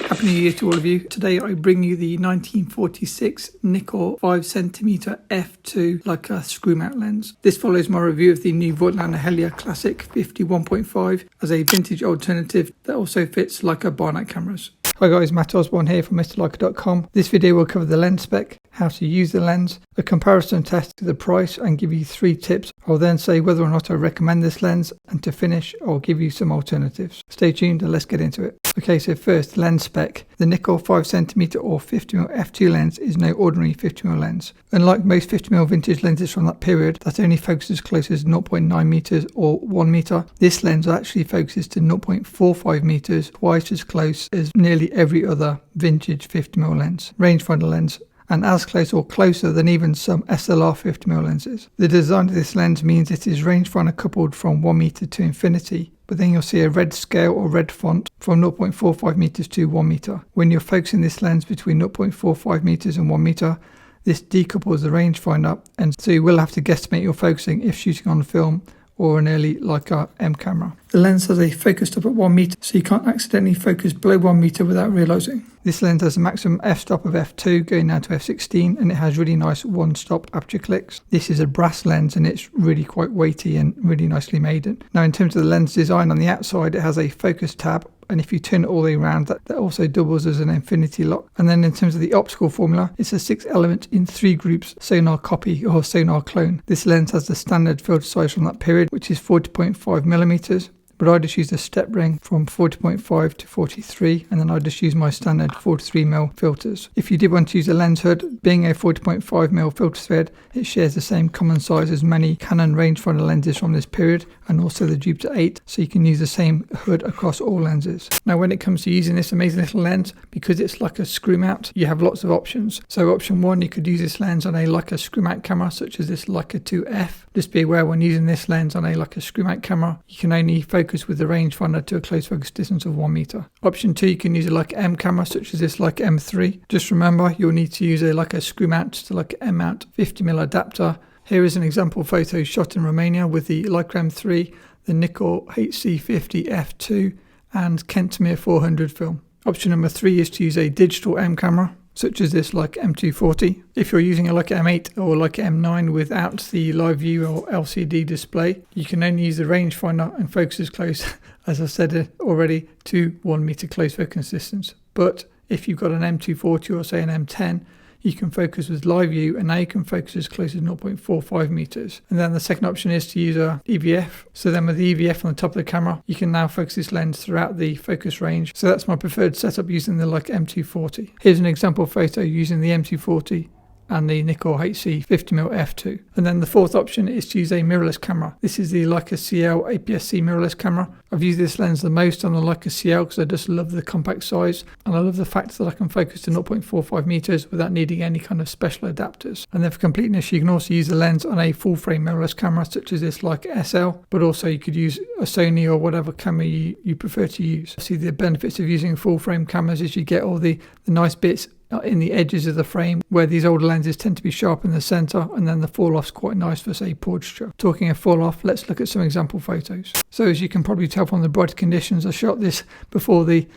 Happy New Year to all of you. Today I bring you the 1946 Nikkor 5cm f2 Leica screw mount lens. This follows my review of the new Voigtlander Helier Classic 51.5 as a vintage alternative that also fits Leica bar night cameras. Hi guys, Matt Osborne here from MrLeica.com. This video will cover the lens spec, how to use the lens, a comparison test to the price and give you 3 tips. I'll then say whether or not I recommend this lens, and to finish I'll give you some alternatives. Stay tuned and let's get into it. Okay, so first, lens spec. The Nikkor 5cm or 50mm f2 lens is no ordinary 50mm lens. Unlike most 50mm vintage lenses from that period that only focuses close as 0.9 meters or 1 meter, this lens actually focuses to 0.45 meters, twice as close as nearly every other vintage 50mm lens, rangefinder lens, and as close or closer than even some SLR 50mm lenses. The design of this lens means it is rangefinder coupled from 1 meter to infinity, but then you'll see a red scale or red font from 0.45 meters to 1 meter. When you're focusing this lens between 0.45 meters and 1 meter, this decouples the rangefinder, and so you will have to guesstimate your focusing if shooting on film or an early Leica M camera. The lens has a focus stop at 1 meter, so you can't accidentally focus below 1 meter without realising. This lens has a maximum f-stop of f2 going down to f16, and it has really nice one-stop aperture clicks. This is a brass lens and it's really quite weighty and really nicely made. Now in terms of the lens design, on the outside it has a focus tab, and if you turn it all the way around, that also doubles as an infinity lock. And then in terms of the optical formula, it's a 6 element in 3 groups, sonar copy or sonar clone. This lens has the standard filter size from that period, which is 40.5 millimeters. But I just used a step ring from 40.5 to 43, and then I just used my standard 43mm filters. If you did want to use a lens hood, being a 40.5mm filter thread, it shares the same common size as many Canon rangefinder lenses from this period, and also the Jupiter 8, so you can use the same hood across all lenses. Now when it comes to using this amazing little lens, because it's like a screw mount, you have lots of options. So option 1, you could use this lens on a Leica screw mount camera, such as this Leica 2F. Just be aware when using this lens on a Leica screw mount camera, you can only focus with the rangefinder to a close focus distance of 1 meter. Option 2, you can use a Leica M camera, such as this Leica M3. Just remember, you'll need to use a Leica screw mount to Leica M mount 50mm adapter. Here is an example photo shot in Romania with the Leica M3, the Nikkor HC 50 f2 and Kentemir 400 film. Option number 3 is to use a digital M camera, such as this Leica M240. If you're using a Leica M8 or Leica M9 without the live view or LCD display, you can only use the rangefinder and focus as close, as I said already, to 1 meter close focus distance. But if you've got an M240 or say an M10, you can focus with live view, and now you can focus as close as 0.45 meters. And then the second option is to use a EVF. So then with the EVF on the top of the camera, you can now focus this lens throughout the focus range. So that's my preferred setup using the Leica M240. Here's an example photo using the M240 and the Nikkor HC 50mm f2. And then the fourth option is to use a mirrorless camera. This is the Leica CL APS-C mirrorless camera. I've used this lens the most on the Leica CL because I just love the compact size, and I love the fact that I can focus to 0.45 meters without needing any kind of special adapters. And then for completeness, you can also use the lens on a full frame mirrorless camera, such as this Leica SL, but also you could use a Sony or whatever camera you prefer to use. See, the benefits of using full frame cameras is you get all the nice bits in the edges of the frame, where these older lenses tend to be sharp in the center, and then the fall off's quite nice for say portraiture. Talking of fall off, let's look at some example photos. So as you can probably tell from the bright conditions, I shot this before the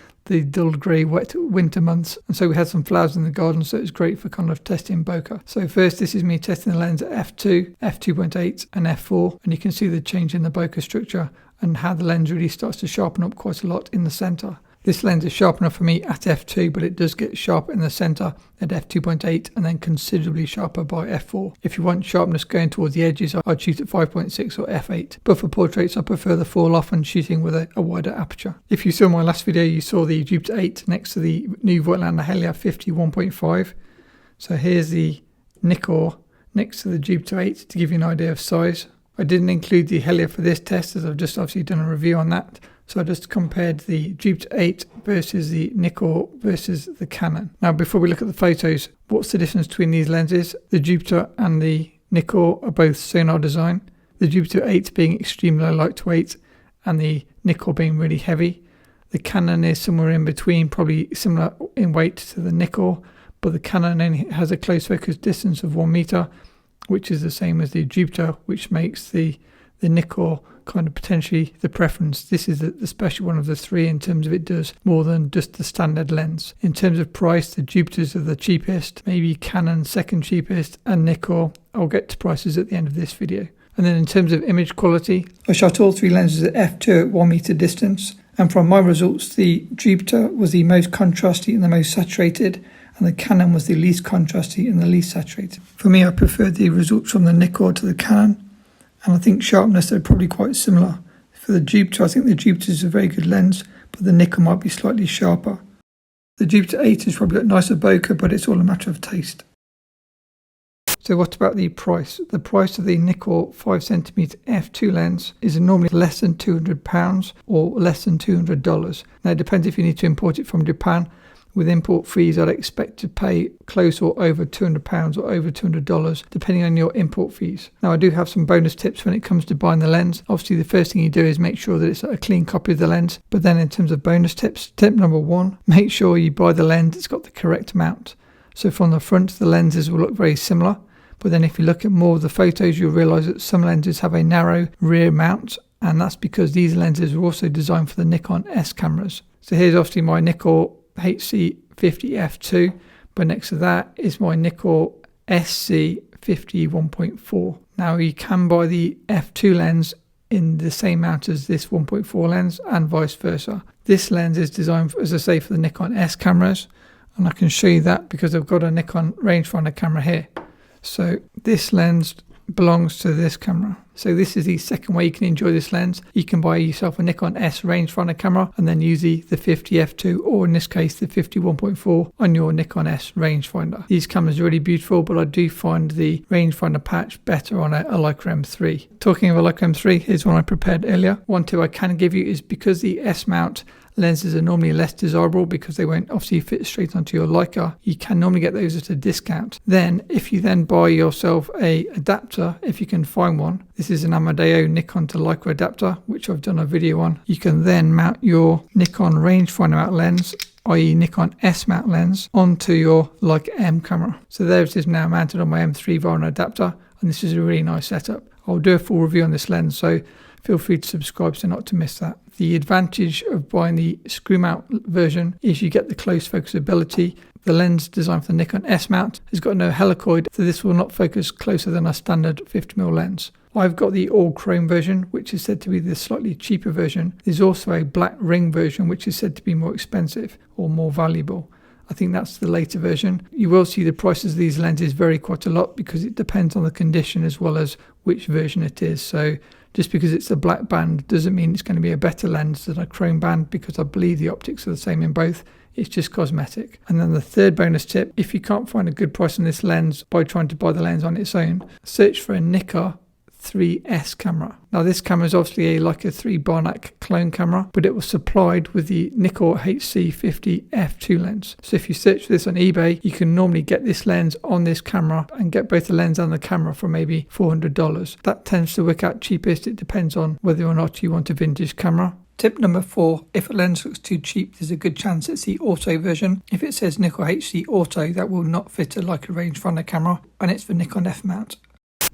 dull grey wet winter months, and so we had some flowers in the garden, so it's great for kind of testing bokeh. So first, this is me testing the lens at f2, f2.8 and f4, and you can see the change in the bokeh structure and how the lens really starts to sharpen up quite a lot in the center. This lens is sharp enough for me at f2, but it does get sharp in the center at f2.8 and then considerably sharper by f4. If you want sharpness going towards the edges, I'd shoot at 5.6 or f8. But for portraits, I prefer the fall off and shooting with a wider aperture. If you saw my last video, you saw the Jupiter 8 next to the new Voigtlander Helier 51.5. So here's the Nikkor next to the Jupiter 8 to give you an idea of size. I didn't include the Helier for this test, as I've just obviously done a review on that. So I just compared the Jupiter 8 versus the Nikkor versus the Canon. Now before we look at the photos, what's the difference between these lenses? The Jupiter and the Nikkor are both sonar design. The Jupiter 8 being extremely lightweight and the Nikkor being really heavy. The Canon is somewhere in between, probably similar in weight to the Nikkor, but the Canon only has a close focus distance of 1 meter, which is the same as the Jupiter, which makes the the Nikkor kind of potentially the preference. This is the special one of the three in terms of it does more than just the standard lens. In terms of price, the Jupiters are the cheapest, maybe Canon second cheapest, and Nikkor. I'll get to prices at the end of this video. And then in terms of image quality, I shot all three lenses at f2 at 1 meter distance, and from my results the Jupiter was the most contrasty and the most saturated, and the Canon was the least contrasty and the least saturated. For me, I preferred the results from the Nikkor to the Canon, and I think sharpness they're probably quite similar. For the Jupiter, I think the Jupiter is a very good lens, but the Nikkor might be slightly sharper. The Jupiter 8 is probably a nicer bokeh, but it's all a matter of taste. So what about the price? The price of the Nikkor 5cm f2 lens is normally less than £200 or less than $200. Now it depends if you need to import it from Japan. With import fees, I'd expect to pay close or over £200 or over $200, depending on your import fees. Now, I do have some bonus tips when it comes to buying the lens. Obviously, the first thing you do is make sure that it's a clean copy of the lens. But then in terms of bonus tips, tip number 1, make sure you buy the lens that's got the correct mount. So from the front, the lenses will look very similar. But then if you look at more of the photos, you'll realise that some lenses have a narrow rear mount. And that's because these lenses are also designed for the Nikon S cameras. So here's obviously my Nikkor HC 50 f2, but next to that is my Nikkor HC 50 1.4. Now you can buy the f2 lens in the same mount as this 1.4 lens and vice versa. This lens is designed, as I say, for the Nikon S cameras, and I can show you that because I've got a Nikon rangefinder camera here. So this lens belongs to this camera. So this is the second way you can enjoy this lens. You can buy yourself a Nikon S rangefinder camera and then use the 50 f2, or in this case the 50 1.4 on your Nikon S rangefinder. These cameras are really beautiful, but I do find the rangefinder patch better on a Leica M3. Talking of a Leica M3, here's one I prepared earlier. One tip I can give you is because the S mount lenses are normally less desirable because they won't obviously fit straight onto your Leica, you can normally get those at a discount. Then if you then buy yourself a adapter, if you can find one, this is an Amadeo Nikon to Leica adapter, which I've done a video on, you can then mount your Nikon rangefinder mount lens, i.e. Nikon S mount lens, onto your Leica M camera. So there it is now mounted on my M3 via an adapter, and this is a really nice setup. I'll do a full review on this lens, so feel free to subscribe so not to miss that. The advantage of buying the screw mount version is you get the close focus ability. The lens designed for the Nikon S mount has got no helicoid, so this will not focus closer than a standard 50mm lens. I've got the all chrome version, which is said to be the slightly cheaper version. There's also a black ring version, which is said to be more expensive or more valuable. I think that's the later version. You will see the prices of these lenses vary quite a lot because it depends on the condition as well as which version it is. So just because it's a black band doesn't mean it's going to be a better lens than a chrome band, because I believe the optics are the same in both. It's just cosmetic. And then the third bonus tip, if you can't find a good price on this lens by trying to buy the lens on its own, search for a Nikkor 3S camera. Now this camera is obviously a Leica 3 Barnack clone camera, but it was supplied with the Nikkor HC 50 f2 lens. So if you search for this on eBay, you can normally get this lens on this camera and get both the lens and the camera for maybe $400. That tends to work out cheapest. It depends on whether or not you want a vintage camera. Tip number 4, if a lens looks too cheap, there's a good chance it's the auto version. If it says Nikkor HC auto, that will not fit a Leica rangefinder camera, and it's for Nikon F mount.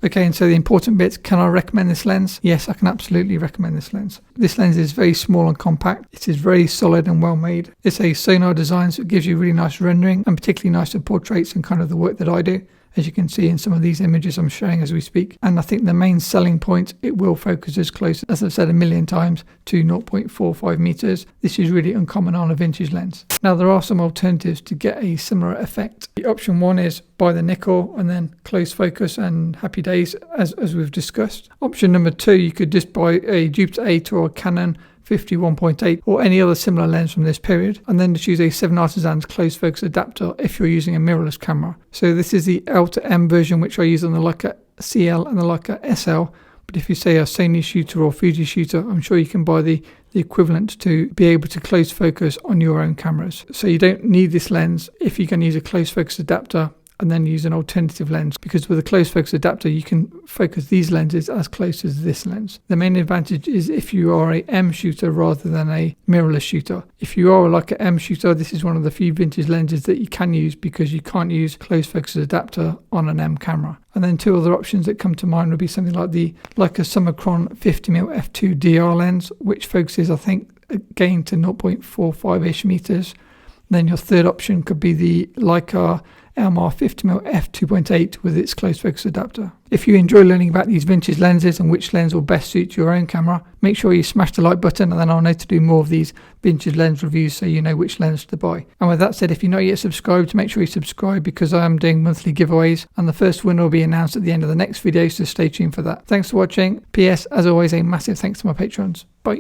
Okay, and so the important bits, can I recommend this lens? Yes, I can absolutely recommend this lens. This lens is very small and compact. It is very solid and well made. It's a sonar design, so it gives you really nice rendering, and particularly nice for portraits and kind of the work that I do, as you can see in some of these images I'm showing as we speak. And I think the main selling point, it will focus as close, as I've said a million times, to 0.45 meters. This is really uncommon on a vintage lens. Now there are some alternatives to get a similar effect. The option 1 is buy the Nikkor and then close focus and happy days, as we've discussed. Option number 2, you could just buy a Jupiter 8 or a Canon 50 1.8 or any other similar lens from this period, and then choose a 7 Artisans close focus adapter if you're using a mirrorless camera. So this is the LTM version, which I use on the Leica CL and the Leica SL. But if you say a Sony shooter or Fuji shooter, I'm sure you can buy the equivalent to be able to close focus on your own cameras. So you don't need this lens if you can use a close focus adapter. and then use an alternative lens, because with a close focus adapter you can focus these lenses as close as this lens. The main advantage is if you are a M shooter rather than a mirrorless shooter. If you are like an M shooter, this is one of the few vintage lenses that you can use, because you can't use close focus adapter on an M camera. And then two other options that come to mind would be something like the Leica Summicron 50mm f2 DR lens, which focuses, I think, again to 0.45ish meters. Then your third option could be the Leica LMR 50mm f2.8 with its close focus adapter. If you enjoy learning about these vintage lenses and which lens will best suit your own camera, make sure you smash the like button, and then I'll know to do more of these vintage lens reviews so you know which lens to buy. And with that said, if you're not yet subscribed, make sure you subscribe, because I am doing monthly giveaways and the first winner will be announced at the end of the next video, so stay tuned for that. Thanks for watching. PS, as always, a massive thanks to my patrons. Bye.